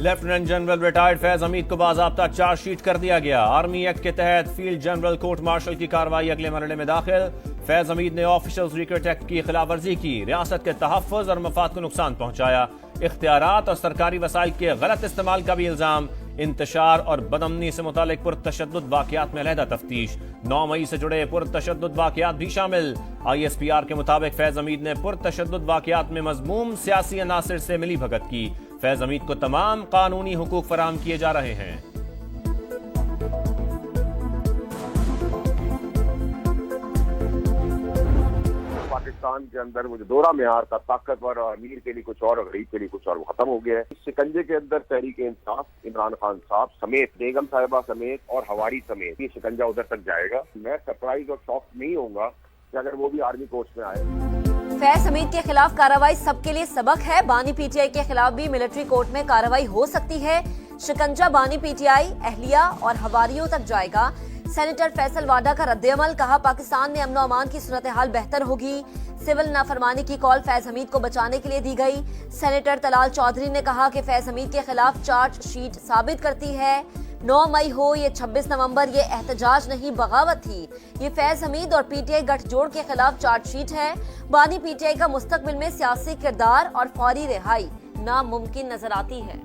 Lieutenant general retired Faiz Hamid को बाज़ाब्ता chargesheet कर दिया गया। आर्मी एक्ट के तहत फील्ड जनरल कोर्ट मार्शल की कार्रवाई अगले मरहले में दाखिल। फैज हमीद ने ऑफिशियल सीक्रेट एक्ट की खिलाफ वर्जी की, रियासत के तहफ़्फ़ुज़ और मफाद को नुकसान पहुंचाया, इख्तियारात और सरकारी वसाइल के गलत इस्तेमाल का भी इल्जाम, इंतशार और बदअमनी से मुतालिक पुरतशद्दुद वाक़यात में अलहदा तफ्तीश। 9 मई से जुड़े पुरतशद्दुद वाक़यात भी शामिल। ISPR के मुताबिक फैज हमीद ने पुरतशद्दुद वाक़यात में मज़मूम सियासी अनासिर से मिली भगत की। फैज हमीद को तमाम कानूनी हुकूक फराहम किए जा रहे हैं। पाकिस्तान के अंदर वो जो दोहरा मेयार था, ताकतवर और अमीर के लिए कुछ और गरीब के लिए कुछ और, वो खत्म हो गया है। इस शिकंजे के अंदर तहरीक इंसाफ, इमरान खान साहब समेत, बेगम साहिबा समेत और हवारी समेत ये शिकंजा उधर तक जाएगा। मैं सरप्राइज और शॉक नहीं होऊंगा कि अगर वो भी आर्मी कोर्ट में आए। फैज हमीद के खिलाफ कार्रवाई सबके लिए सबक है। बानी PTI के खिलाफ भी मिलिट्री कोर्ट में कार्रवाई हो सकती है। शिकंजा बानी PTI, अहलिया और हवारियों तक जाएगा। सेनेटर फैसल वाडा का रद्द-ए-अमल, कहा पाकिस्तान में अमन और अमान की सूरत हाल बेहतर होगी। सिविल नाफरमानी की कॉल फैज हमीद को बचाने के लिए दी गई। सेनेटर तलाल चौधरी ने कहा कि फैज हमीद के खिलाफ चार्जशीट साबित करती है 9 मई हो या 26 नवंबर, ये एहतजाज नहीं बगावत थी। ये फैज हमीद और PTI गठजोड़ के खिलाफ चार्जशीट है। बानी PTI का मुस्तकबिल में सियासी किरदार और फौरी रिहाई नामुमकिन नजर आती है।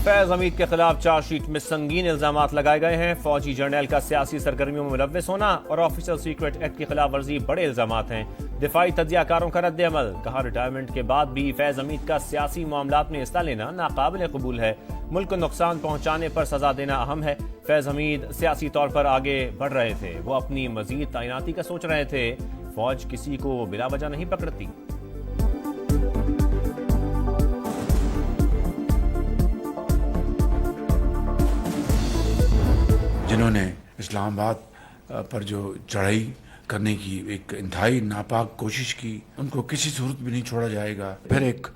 फैज हमीद के खिलाफ चार्जशीट में संगीन इल्जामात लगाए गए हैं। फौजी जर्नैल का सियासी सरगर्मियों में मुलव्वस होना और ऑफिशियल सीक्रेट एक्ट की खिलाफ वर्जी बड़े इल्जामात हैं। दिफाई तज्जियाकारों का रद्द-ए-अमल, कहा रिटायरमेंट के बाद भी फैज हमीद का सियासी मामलात में हिस्सा लेना नाकाबिल कबूल है। मुल्क को नुकसान पहुंचाने पर सजा देना अहम है। फैज हमीद सियासी तौर पर आगे बढ़ रहे थे, वो अपनी मजीद तैनाती का सोच रहे थे। फौज किसी को बिला वजह नहीं पकड़ती। जिन्होंने इस्लामाबाद पर जो चढ़ाई करने की एक इंतहाई नापाक कोशिश की, उनको किसी सूरत भी नहीं छोड़ा जाएगा। फिर एक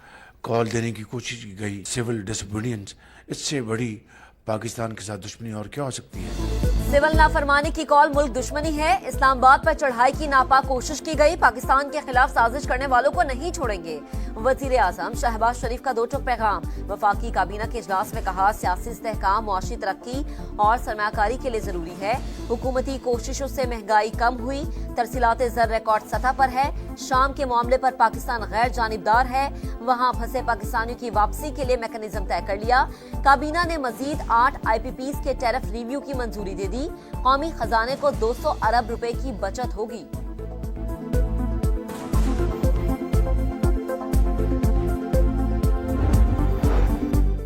कॉल देने की कोशिश की गई, सिविल डिसोबीडियंस। इससे बड़ी पाकिस्तान के साथ दुश्मनी और क्या हो सकती है। सिविल नाफरमानी की कॉल मुल्क दुश्मनी है। इस्लामाबाद पर चढ़ाई की नापाक कोशिश की गई। पाकिस्तान के खिलाफ साजिश करने वालों को नहीं छोड़ेंगे। वजीर आजम शहबाज शरीफ का 2 टूक पैगाम। वफाकी काबीना के इजलास में कहा सियासी इस्तेहकाम मुआशी तरक्की और सरमायाकारी के लिए जरूरी है। हुकूमती कोशिशों से महंगाई कम हुई। तरसीलात ज़र रिकॉर्ड सतह पर है। शाम के मामले पर पाकिस्तान गैर जानिबदार है। वहाँ फंसे पाकिस्तानियों की वापसी के लिए मैकेनिज्म तय कर लिया। काबीना ने मजीद 8 IPPs के टैरिफ रिव्यू की मंजूरी दे दी। कौमी खजाने को 200 अरब रुपए की बचत होगी।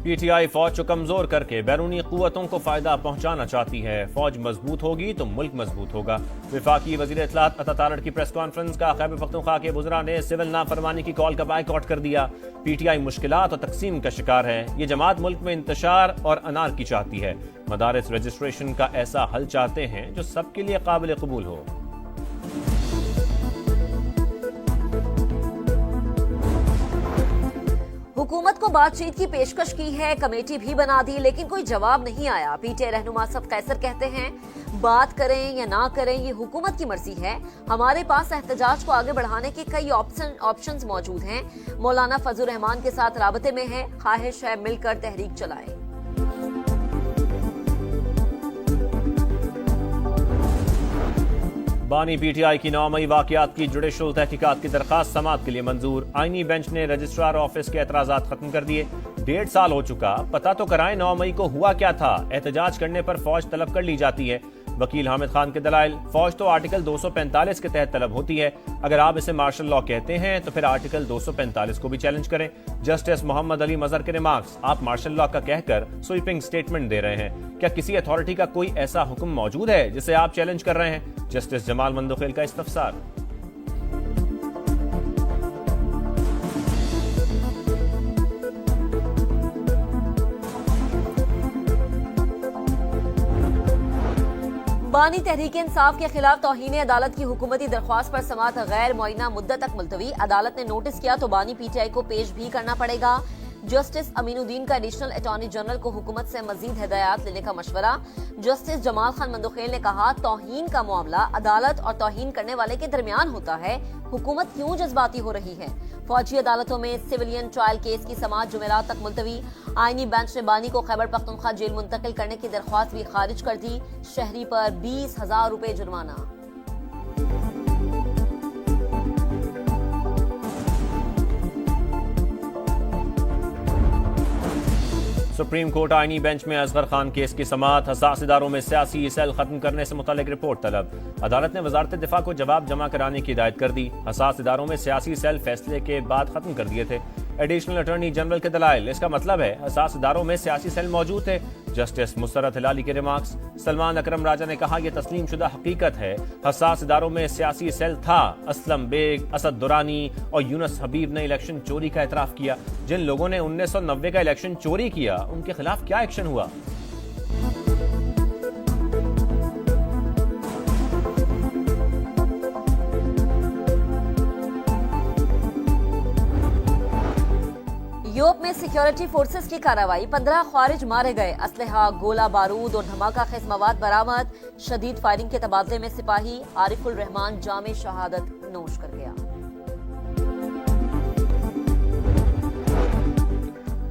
PTI फौज को कमजोर करके बैरूनी कुव्वतों को फायदा पहुंचाना चाहती है। फौज मजबूत होगी तो मुल्क मजबूत होगा। वफाकी वजीर इत्तलात अता तारड़ की प्रेस कॉन्फ्रेंस का खैबर पख्तूनख्वा के वज़रा ने सिविल नाफरमानी की कॉल का बायकॉट कर दिया। PTI मुश्किलात और तकसीम का शिकार है। ये जमात मुल्क में इंतशार और अनारकी चाहती है। मदारिस रजिस्ट्रेशन का ऐसा हल चाहते हैं जो सबके लिए काबिल कबूल हो। हुकूमत को बातचीत की पेशकश की है, कमेटी भी बना दी, लेकिन कोई जवाब नहीं आया। PTI रहनुमा सब कैसर कहते हैं बात करें या ना करें ये हुकूमत की मर्जी है। हमारे पास एहतजाज को आगे बढ़ाने के कई ऑप्शंस मौजूद हैं। मौलाना फजल रहमान के साथ राबते में है। ख्वाहिश है मिलकर तहरीक चलाएं। बानी PTI की 9 मई वाकयात की जुडिशल तहकीकात की दरखास्त समाअत के लिए मंजूर। आईनी बेंच ने रजिस्ट्रार ऑफिस के एतराजात खत्म कर दिए। 1.5 साल हो चुका, पता तो कराएं 9 मई को हुआ क्या था। एहतजाज करने पर फौज तलब कर ली जाती है। वकील हामिद खान के दलाइल, फौज तो आर्टिकल 245 के तहत तलब होती है। अगर आप इसे मार्शल लॉ कहते हैं तो फिर आर्टिकल 245 को भी चैलेंज करें। जस्टिस मोहम्मद अली मजहर के रिमार्क्स, आप मार्शल लॉ का कहकर स्वीपिंग स्टेटमेंट दे रहे हैं। क्या किसी अथॉरिटी का कोई ऐसा हुक्म मौजूद है जिसे आप चैलेंज कर रहे हैं? जस्टिस जमाल मंदोखेल का इस्तफसार। बानी तहरीक इंसाफ के खिलाफ तौहीन अदालत की हुकूमती दरख्वास्त पर समाअत गैर मुअय्यना मुद्दत तक मुलतवी। अदालत ने नोटिस किया तो बानी PTI को पेश भी करना पड़ेगा। जस्टिस अमीनुद्दीन का एडिशनल अटॉर्नी जनरल को हुकूमत से मजीद हिदायत लेने का मशवरा। जस्टिस जमाल खान मंदोखेल ने कहा, तौहीन का मामला अदालत और तौहीन करने वाले के दरमियान होता है, हुकूमत क्यों जज्बाती हो रही है। फौजी अदालतों में सिविलियन ट्रायल केस की समाअत जुमेरात तक मुलतवी। आईनी बेंच ने बानी को खैबर पख्तूनख्वा जेल मुंतकिल करने की दरख्वास्त भी खारिज कर दी। शहरी पर 20,000 रुपए जुर्माना। सुप्रीम कोर्ट आईनी बेंच में असगर खान केस की समाअत। हसास इदारों में सियासी सेल खत्म करने से मुतालिक रिपोर्ट तलब। अदालत ने वजारत दिफा को जवाब जमा कराने की हिदायत कर दी। हसास इदारों में सियासी सेल फैसले के बाद खत्म कर दिए थे। एडिशनल अटॉर्नी जनरल के दलाइल, इसका मतलब है हसास इदारों में सियासी सेल मौजूद थे। जस्टिस मुसर्रत हिलाली के रिमार्क्स। सलमान अकरम राजा ने कहा, यह तस्लीम शुदा हकीकत है, हसास इदारों में सियासी सेल था। असलम बेग, असद दुरानी और यूनुस हबीब ने इलेक्शन चोरी का एतराफ किया। जिन लोगों ने 1990 का इलेक्शन चोरी किया, उनके खिलाफ क्या एक्शन हुआ? यूरोप में सिक्योरिटी फोर्सेस की कार्रवाई, 15 ख्वारिज मारे गए। असलहा, गोला बारूद और धमाका खेज मवाद बरामद। शदीद फायरिंग के तबादले में सिपाही आरिफुल रहमान जामे शहादत नोश कर गया।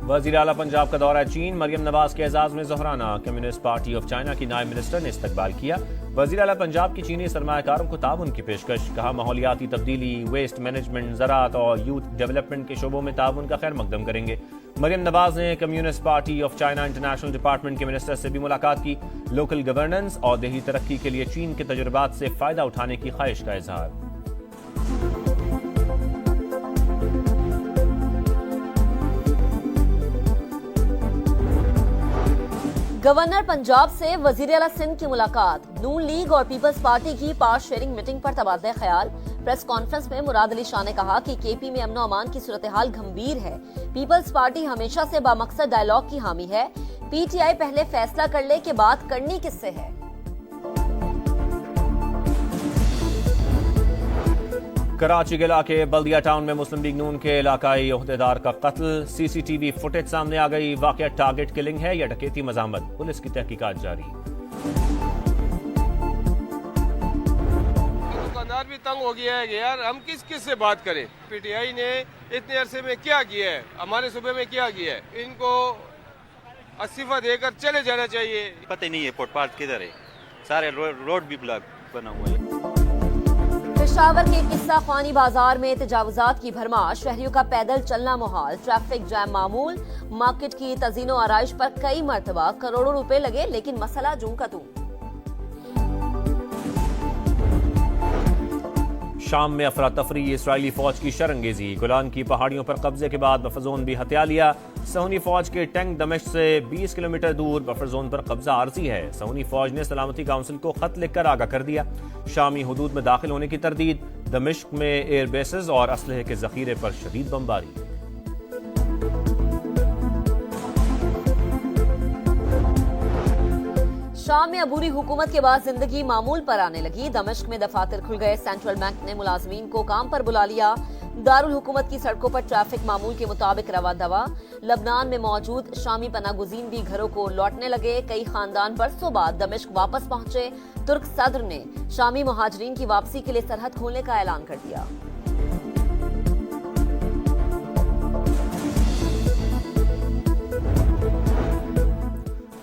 वजीर आला पंजाब का दौरा चीन। मरियम नवाज के एजाज में ज़ोहराना। कम्युनिस्ट पार्टी ऑफ चाइना की नायब मिनिस्टर ने इस्तकबाल किया। वजीर आला पंजाब की चीनी सरमायाकारों को ताउन की पेशकश। कहा, माहौलियाती तब्दीली, वेस्ट मैनेजमेंट, ज़राअत और यूथ डेवलपमेंट के शोबों में ताउन का खैर मकदम करेंगे। मरियम नवाज ने communist party of China international department के मिनिस्टर से भी मुलाकात की। लोकल गवर्नेंस और देही तरक्की के लिए चीन के तजुर्बात से फायदा उठाने की ख्वाहिश का इजहार। गवर्नर पंजाब से वजीर आला सिंध की मुलाकात। नून लीग और पीपल्स पार्टी की पावर शेयरिंग मीटिंग पर तबादला ख्याल। प्रेस कॉन्फ्रेंस में मुराद अली शाह ने कहा कि केपी में अमन अमान की सूरत हाल गंभीर है। पीपल्स पार्टी हमेशा से बामकसद डायलॉग की हामी है। पीटीआई पहले फैसला कर ले कि बात करनी किससे है। कराची के इलाके बल्दिया टाउन में मुस्लिम लीग नून के इलाकाई ओहदेदार का कत्ल। सीसीटीवी फुटेज सामने आ गई। वाकया टारगेट किलिंग है या डकैती मजामत, पुलिस की तहकीकात जारी। दुकानदार भी तंग हो गया है कि यार हम किस से बात करें। पीटीआई ने इतने अरसे में क्या किया है, हमारे सूबे में क्या किया है, इनको इस्तीफा देकर चले जाना चाहिए। पता ही नहीं है फुटपाथ किधर है, सारे रोड भी ब्लॉक बना हुआ है। पेशावर के किस्सा ख्वानी बाजार में तजावुजात की भरमार। शहरियों का पैदल चलना मुहाल। ट्रैफिक जैम मामूल। मार्केट की तज़ीनो आराइश पर कई मरतबा करोड़ों रुपए लगे, लेकिन मसला जूं का तूं। शाम में अफरा तफरी, इसराइली फौज की शरंगेजी। गोलान की पहाड़ियों पर कब्जे के बाद बफर जोन भी हत्या लिया। सहूनी फौज के टैंक दमिश्क से 20 किलोमीटर दूर बफर जोन पर कब्जा आर्जी है। सहूनी फौज ने सलामती काउंसिल को खत लिखकर आगाह कर दिया। शामी हुदूद में दाखिल होने की तरदीद। दमिश्क में एयर बेसेस और असलहे के जखीरे पर शदीद बमबारी। शाम में अबूरी हुकूमत के बाद जिंदगी मामूल पर आने लगी। दमिश्क में दफातर खुल गए। सेंट्रल बैंक ने मुलाजमीन को काम पर बुला लिया। दारुल हुकूमत की सड़कों पर ट्रैफिक मामूल के मुताबिक रवा दवा। लबनान में मौजूद शामी पनागुजीन भी घरों को लौटने लगे। कई खानदान बरसों बाद दमिश्क वापस पहुंचे। तुर्क सदर ने शामी मुहाजिरीन की वापसी के लिए सरहद खोलने का ऐलान कर दिया।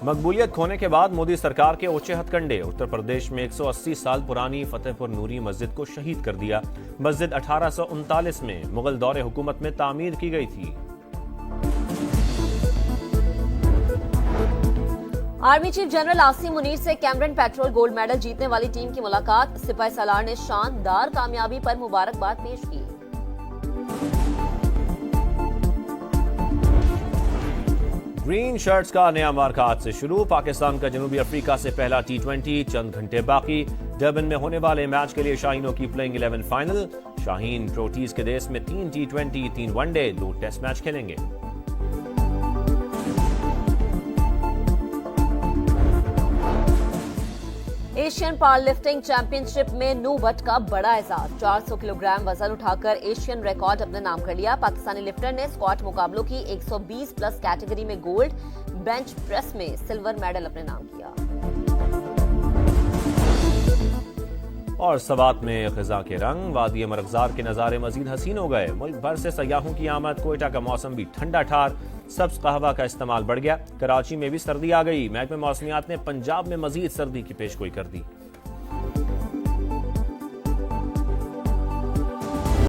मकबूलियत खोने के बाद मोदी सरकार के ओछे हथकंडे। उत्तर प्रदेश में 180 साल पुरानी फतेहपुर नूरी मस्जिद को शहीद कर दिया। मस्जिद 1839 में मुगल दौरे हुकूमत में तामीर की गई थी। Army chief general Asim Munir से कैमरन पेट्रोल गोल्ड मेडल जीतने वाली टीम की मुलाकात। सिपाही सालार ने शानदार कामयाबी पर मुबारकबाद पेश की। ग्रीन शर्ट्स का नया मार्का आज से शुरू। पाकिस्तान का जनूबी अफ्रीका से पहला T20 चंद घंटे बाकी। डर्बन में होने वाले मैच के लिए शाहीनों की प्लेइंग 11 फाइनल। शाहीन प्रोटीज के देश में 3 T20, 3 वनडे, 2 टेस्ट मैच खेलेंगे। एशियन पावर लिफ्टिंग चैंपियनशिप में नू भट्ट का बड़ा एजाज, 400 किलोग्राम वजन उठाकर एशियन रिकॉर्ड अपने नाम कर लिया। पाकिस्तानी लिफ्टर ने स्क्वाट मुकाबलों की 120 प्लस कैटेगरी में गोल्ड, बेंच प्रेस में सिल्वर मेडल अपने नाम किया। और सवात में खिजा के रंग, वादी मरगजार के नज़ारे मजीद हसीन हो गए। मुल्क भर से सयाहों की आमद, कोयटा का मौसम भी ठंडा ठार, सब्ज कहवा का इस्तेमाल बढ़ गया। कराची में भी सर्दी आ गई। महकमे मौसमियात ने पंजाब में मजीद सर्दी की पेशगोई कर दी।